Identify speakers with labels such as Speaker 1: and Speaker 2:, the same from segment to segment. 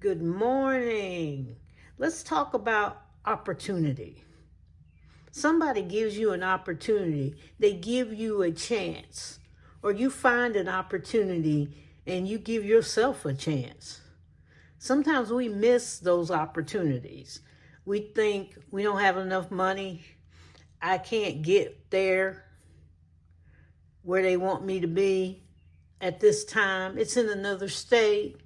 Speaker 1: Good morning. Let's talk about opportunity. Somebody gives you an opportunity, they give you a chance, or you find an opportunity and you give yourself a chance. Sometimes we miss those opportunities. We think we don't have enough money, I can't get there where they want me to be at this time. It's in another state.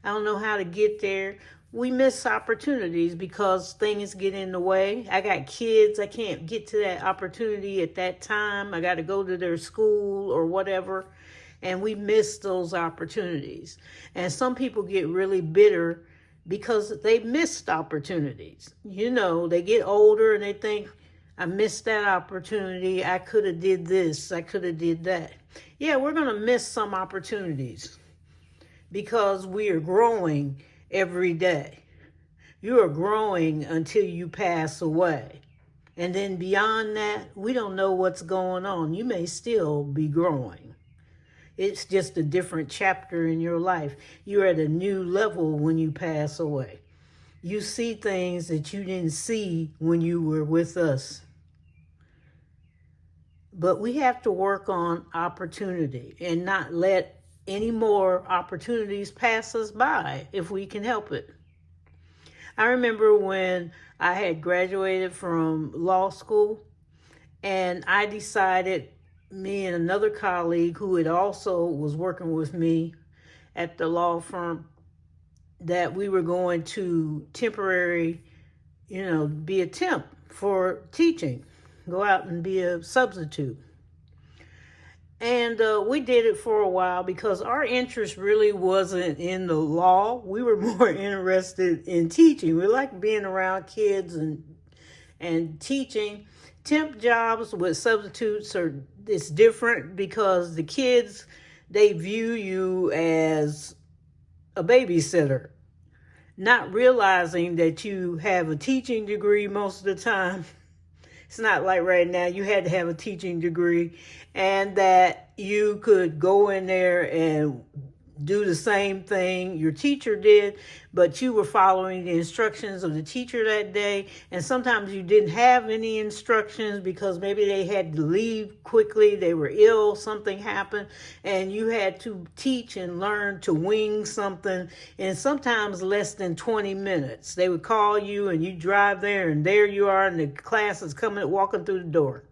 Speaker 1: I don't know how to get there. We miss opportunities because things get in the way. I got kids. I can't get to that opportunity at that time. I got to go to their school or whatever. And we miss those opportunities. And some people get really bitter because they missed opportunities. They get older and they think, I missed that opportunity. I could have did this. I could have did that. Yeah, we're going to miss some opportunities because we are growing every day. You are growing until you pass away. And then beyond that, we don't know what's going on. You may still be growing. It's just a different chapter in your life. You're at a new level when you pass away. You see things that you didn't see when you were with us. But we have to work on opportunity and not let any more opportunities pass us by if we can help it. I remember when I had graduated from law school and I decided, me and another colleague who had also was working with me at the law firm, that we were going to temporary, be a temp for teaching. Go out and be a substitute. And we did it for a while because our interest really wasn't in the law. We were more interested in teaching. We liked being around kids and teaching. Temp jobs with substitutes it's different because the kids, they view you as a babysitter, not realizing that you have a teaching degree most of the time. It's not like right now you had to have a teaching degree, and that you could go in there and do the same thing your teacher did, but you were following the instructions of the teacher that day. And sometimes you didn't have any instructions because maybe they had to leave quickly, they were ill, something happened, and you had to teach and learn to wing something in sometimes less than 20 minutes. They would call you and you drive there and there you are, and the class is walking through the door.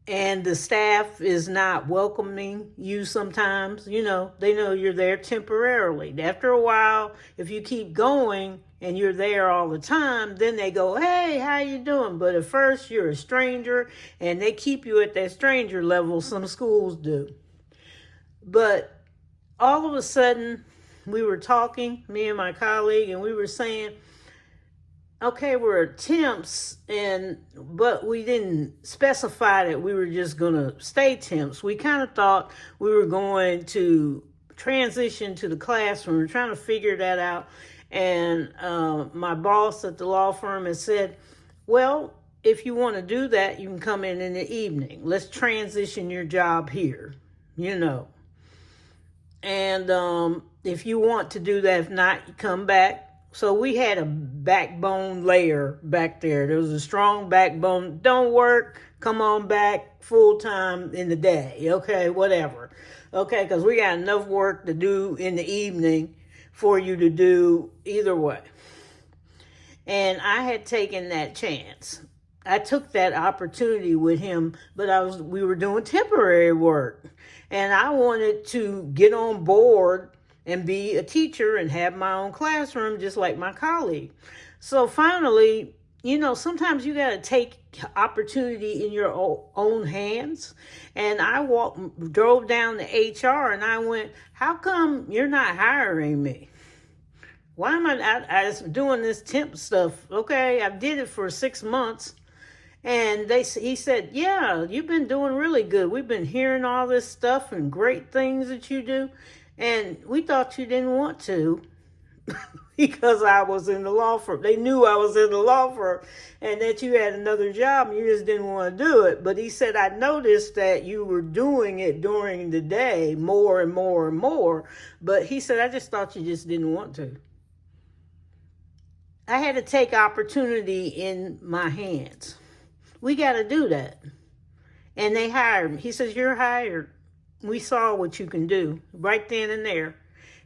Speaker 1: And the staff is not welcoming you sometimes. They know you're there temporarily. After a while, if you keep going and you're there all the time, then they go, hey, how you doing? But at first, you're a stranger, and they keep you at that stranger level. Some schools do. But all of a sudden, we were talking, me and my colleague, and we were saying, okay, we're temps, but we didn't specify that we were just going to stay temps. We kind of thought we were going to transition to the classroom. We're trying to figure that out. And my boss at the law firm has said, well, if you want to do that, you can come in the evening. Let's transition your job here, And if you want to do that, if not, you come back. So we had a backbone layer back there. There was a strong backbone. Don't work. Come on back full time in the day. Okay, whatever. Okay, because we got enough work to do in the evening for you to do either way. And I had taken that chance. I took that opportunity with him, but we were doing temporary work. And I wanted to get on board and be a teacher and have my own classroom just like my colleague. So finally, sometimes you got to take opportunity in your own hands. And I drove down to HR and I went, how come you're not hiring me? Why am I doing this temp stuff? Okay, I did it for 6 months. And he said, yeah, you've been doing really good. We've been hearing all this stuff and great things that you do. And we thought you didn't want to. because I was in the law firm. They knew I was in the law firm and that you had another job and you just didn't want to do it. But he said, I noticed that you were doing it during the day more and more and more. But he said, I just thought you just didn't want to. I had to take opportunity in my hands. We got to do that. And they hired me. He says, you're hired. We saw what you can do right then and there.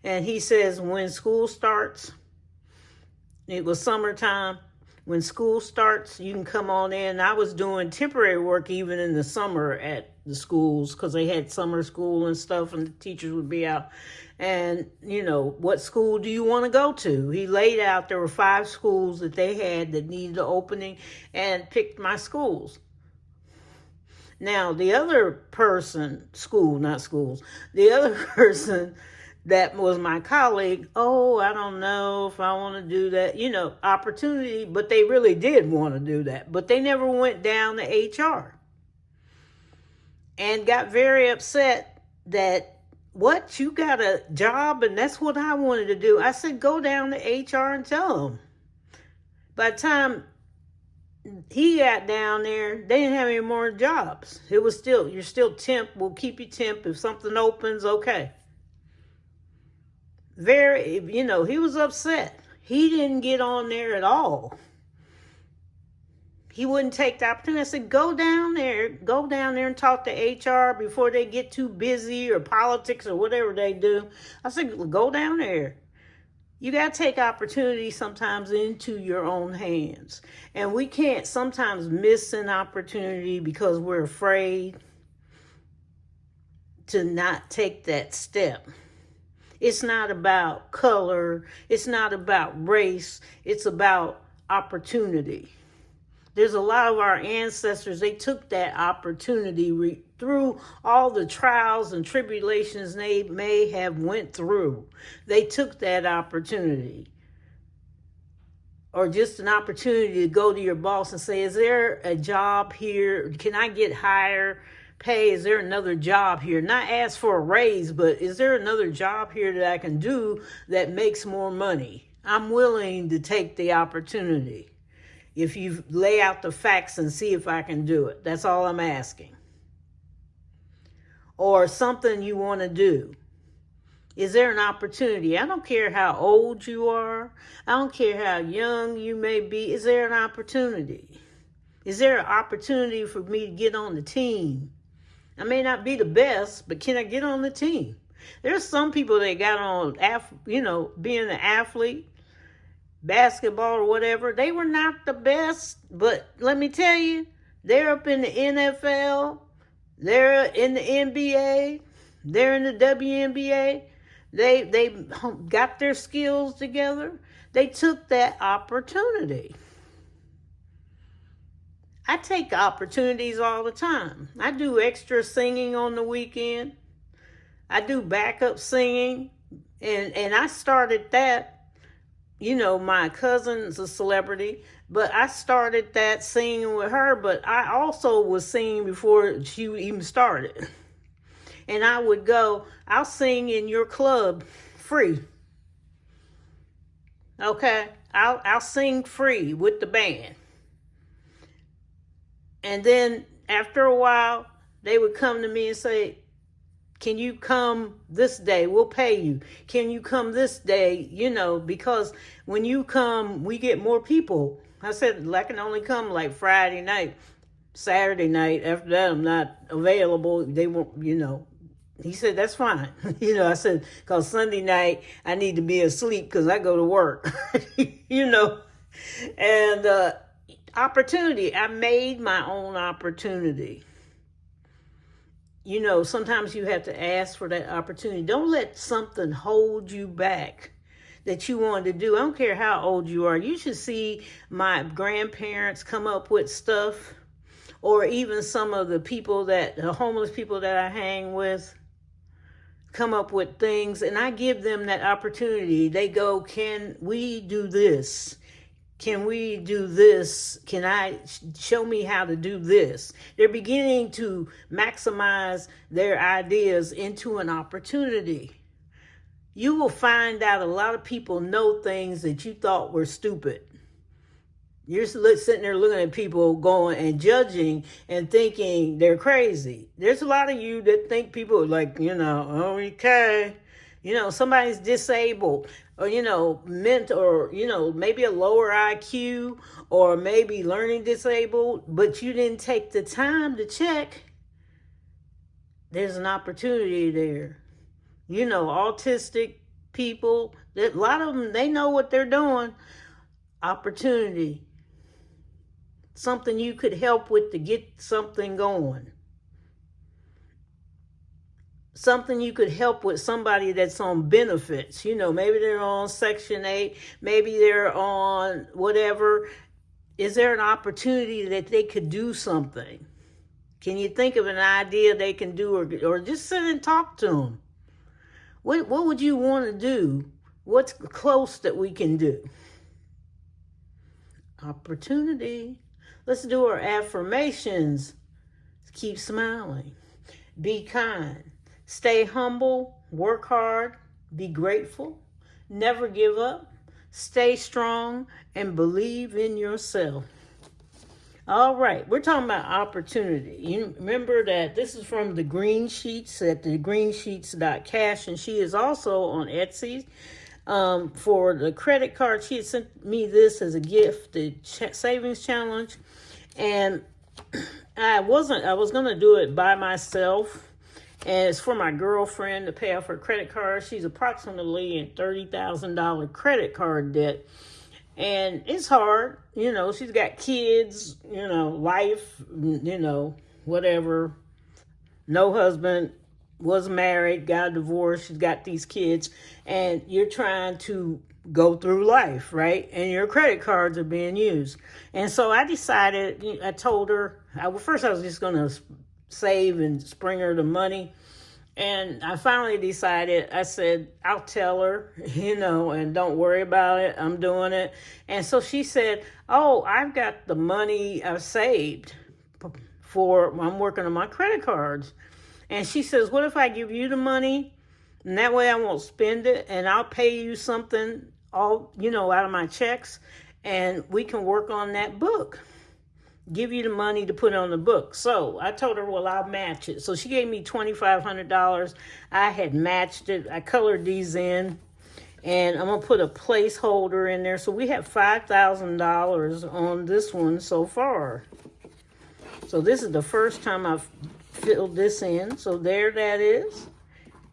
Speaker 1: And he says, when school starts, it was summertime. When school starts, you can come on in. I was doing temporary work even in the summer at the schools because they had summer school and stuff and the teachers would be out. And, you know, what school do you want to go to? He laid out, there were 5 schools that they had that needed an opening and picked my schools. Now, the other person, the other person that was my colleague, oh, I don't know if I want to do that, you know, opportunity, but they really did want to do that. But they never went down to HR and got very upset that, what, you got a job and that's what I wanted to do. I said, go down to HR and tell them. By the time he got down there, they didn't have any more jobs. It was still, you're still temp. We'll keep you temp. If something opens, okay. Very, you know, he was upset. He didn't get on there at all. He wouldn't take the opportunity. I said, go down there and talk to HR before they get too busy or politics or whatever they do. I said, go down there. You got to take opportunity sometimes into your own hands. And we can't sometimes miss an opportunity because we're afraid to not take that step. It's not about color. It's not about race. It's about opportunity. There's a lot of our ancestors, they took that opportunity through all the trials and tribulations they may have went through. They took that opportunity. Or just an opportunity to go to your boss and say, is there a job here? Can I get higher pay? Is there another job here? Not ask for a raise, but is there another job here that I can do that makes more money? I'm willing to take the opportunity. If you lay out the facts and see if I can do it. That's all I'm asking. Or something you want to do. Is there an opportunity? I don't care how old you are. I don't care how young you may be. Is there an opportunity? Is there an opportunity for me to get on the team? I may not be the best, but can I get on the team? There's some people that got on, being an athlete, basketball or whatever. They were not the best, but let me tell you, they're up in the NFL, they're in the NBA, they're in the WNBA. They got their skills together. They took that opportunity. I take opportunities all the time. I do extra singing on the weekend. I do backup singing, and I started that. You know, my cousin's a celebrity, but I started that singing with her, but I also was singing before she even started. And I would go, I'll sing in your club free. Okay? I'll sing free with the band. And then after a while, they would come to me and say, can you come this day? We'll pay you. Can you come this day? You know, because when you come, we get more people. I said, I can only come like Friday night, Saturday night. After that, I'm not available. They won't, He said, that's fine. I said, because Sunday night, I need to be asleep because I go to work. And opportunity. I made my own opportunity. Sometimes you have to ask for that opportunity. Don't let something hold you back that you want to do. I don't care how old you are. You should see my grandparents come up with stuff, or even some of the homeless people that I hang with come up with things, and I give them that opportunity. They go, can we do this? Can we do this? Can I show me how to do this? They're beginning to maximize their ideas into an opportunity. you will find out a lot of people know things that you thought were stupid. You're sitting there looking at people going and judging and thinking they're crazy. There's a lot of you that think people are like, okay, somebody's disabled, or, or, maybe a lower IQ, or maybe learning disabled, but you didn't take the time to check. There's an opportunity there. Autistic people, a lot of them, they know what they're doing. Opportunity. Something you could help with to get something going. Something you could help with somebody that's on benefits. Maybe they're on Section 8, maybe they're on whatever. Is there an opportunity that they could do something? Can you think of an idea they can do, or just sit and talk to them? What would you want to do? What's close that we can do? Opportunity. Let's do our affirmations. Keep smiling. Be kind. Stay humble. Work hard. Be grateful. Never give up. Stay strong and believe in yourself. All right, we're talking about opportunity. You remember that this is from the Green Sheets at the greensheets.cash, and she is also on Etsy. For the credit card, she had sent me this as a gift, the savings challenge, and I was going to do it by myself, and it's for my girlfriend to pay off her credit card. She's approximately in $30,000 credit card debt, and it's hard. She's got kids, life, whatever. No husband, was married, got a divorce, she's got these kids, and you're trying to go through life, right? And your credit cards are being used. And so I decided, I told her, first I was just going to save and spring her the money. And I finally decided, I said, I'll tell her, and don't worry about it. I'm doing it. And so she said, oh, I've got the money I've saved I'm working on my credit cards. And she says, what if I give you the money, and that way I won't spend it, and I'll pay you something out of my checks, and we can work on that book. Give you the money to put on the book. So I told her, well, I'll match it. So she gave me $2,500. I had matched it. I colored these in, and I'm going to put a placeholder in there. So we have $5,000 on this one so far. So this is the first time I've filled this in. So there that is.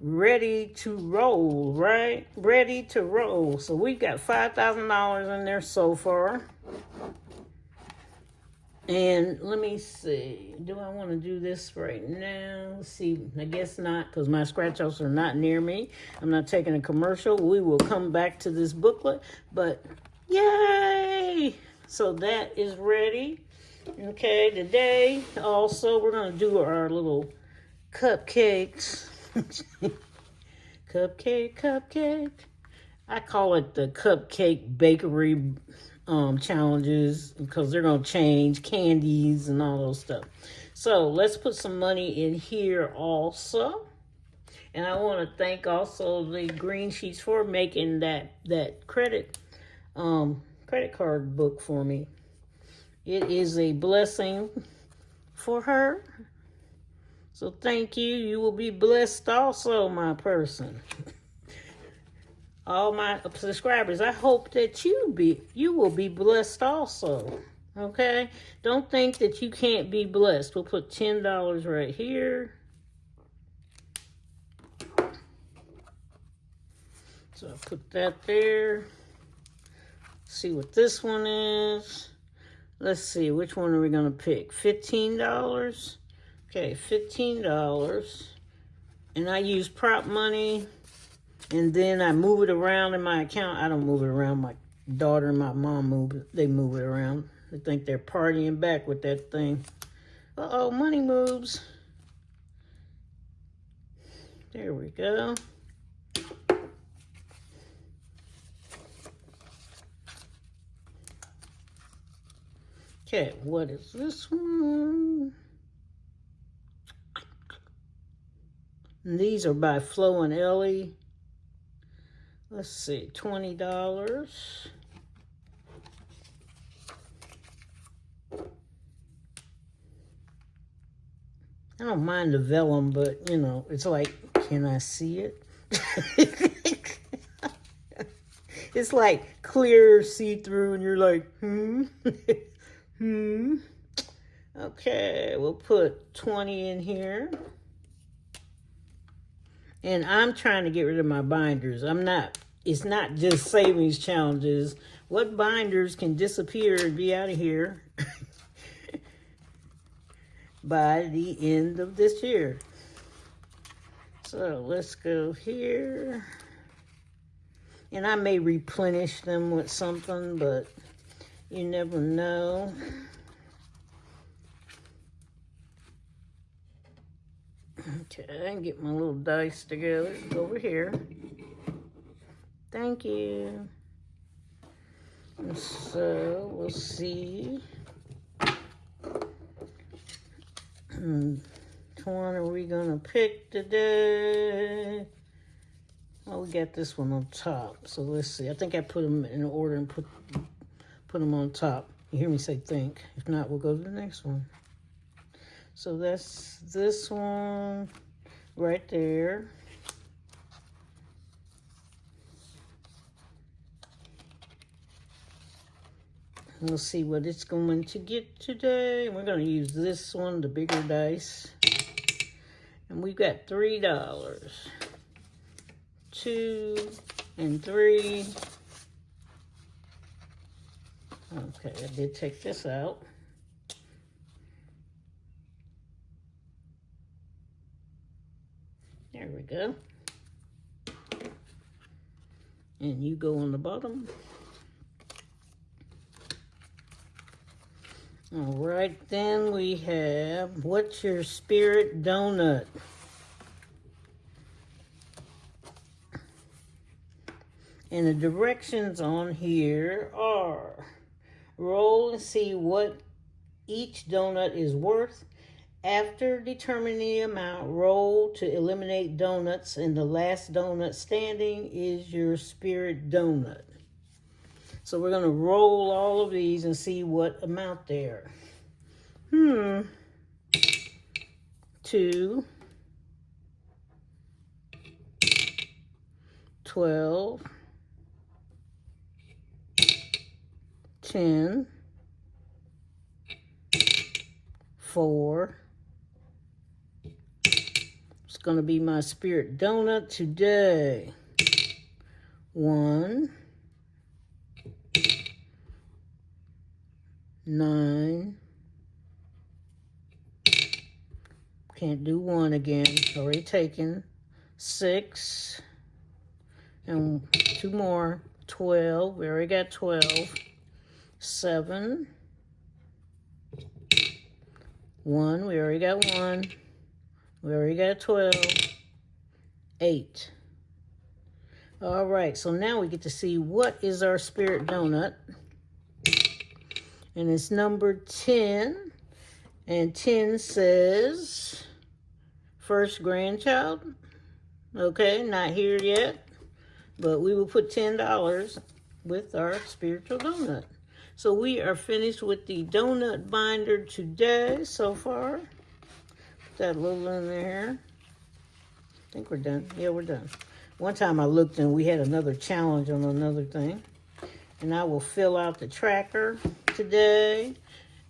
Speaker 1: Ready to roll, right? Ready to roll. So we've got $5,000 in there so far. And let me see. Do I want to do this right now? Let's see. I guess not, because my scratch-offs are not near me. I'm not taking a commercial. We will come back to this booklet. But yay! So that is ready. Okay, today also we're going to do our little cupcakes. Cupcake. I call it the cupcake bakery challenges, because they're going to change candies and all those stuff. So let's put some money in here also. And I want to thank also the Green Sheets for making that credit card book for me. It is a blessing for her. So thank you. You will be blessed also, my person. All my subscribers, I hope that you will be blessed also. Okay? Don't think that you can't be blessed. We'll put $10 right here. So I'll put that there. See what this one is. Let's see, which one are we going to pick? $15. Okay, $15. And I use prop money. And then I move it around in my account. I don't move it around. My daughter and my mom move it. They move it around. They think they're partying back with that thing. Uh-oh, money moves. There we go. Okay, what is this one? And these are by Flo and Ellie. Let's see, $20. I don't mind the vellum, but, you know, it's like, can I see it? It's like clear, see-through, and you're like, Okay, we'll put 20 in here. And I'm trying to get rid of my binders. It's not just savings challenges. What binders can disappear and be out of here by the end of this year? So let's go here. And I may replenish them with something, but you never know. Okay, and get my little dice together over here. Thank you. And so we'll see. Which one are we gonna pick today? Oh, we got this one on top. So let's see. I think I put them in order and put them on top. You hear me say think. If not, we'll go to the next one. So that's this one right there. We'll see what it's going to get today. We're going to use this one, the bigger dice. And we've got $3. 2 and 3. Okay, I did take this out. There we go. And you go on the bottom. All right, then we have, what's your spirit donut? And the directions on here are roll and see what each donut is worth. After determining the amount, roll to eliminate donuts, and the last donut standing is your spirit donut. So we're going to roll all of these and see what amount they are. 2, 12, 10, 4. It's going to be my spirit donut today. 1, 9. Can't do 1 again. Already taken. 6. And 2 more. 12. We already got 12. 7. 1. We already got 1. We already got 12. 8. All right. So now we get to see what is our spirit donut. And it's number 10. And 10 says, first grandchild. Okay, not here yet. But we will put $10 with our spiritual donut. So we are finished with the donut binder today so far. Put that little in there. I think we're done. Yeah, we're done. One time I looked and we had another challenge on another thing. And I will fill out the tracker today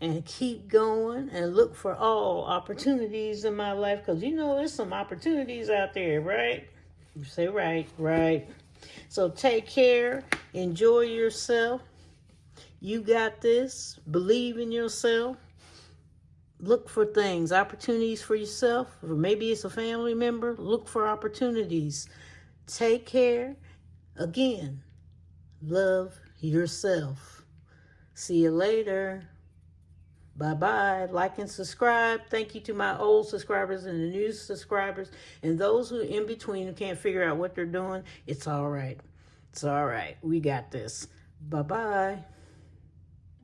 Speaker 1: and keep going and look for all opportunities in my life. Because you know there's some opportunities out there, right? You say right, right. So take care. Enjoy yourself. You got this. Believe in yourself. Look for things, opportunities for yourself, or maybe it's a family member. Look for opportunities. Take care. Again, love yourself. See you later. Bye-bye. Like and subscribe. Thank you to my old subscribers and the new subscribers. And those who are in between who can't figure out what they're doing, it's all right. It's all right. We got this. Bye-bye.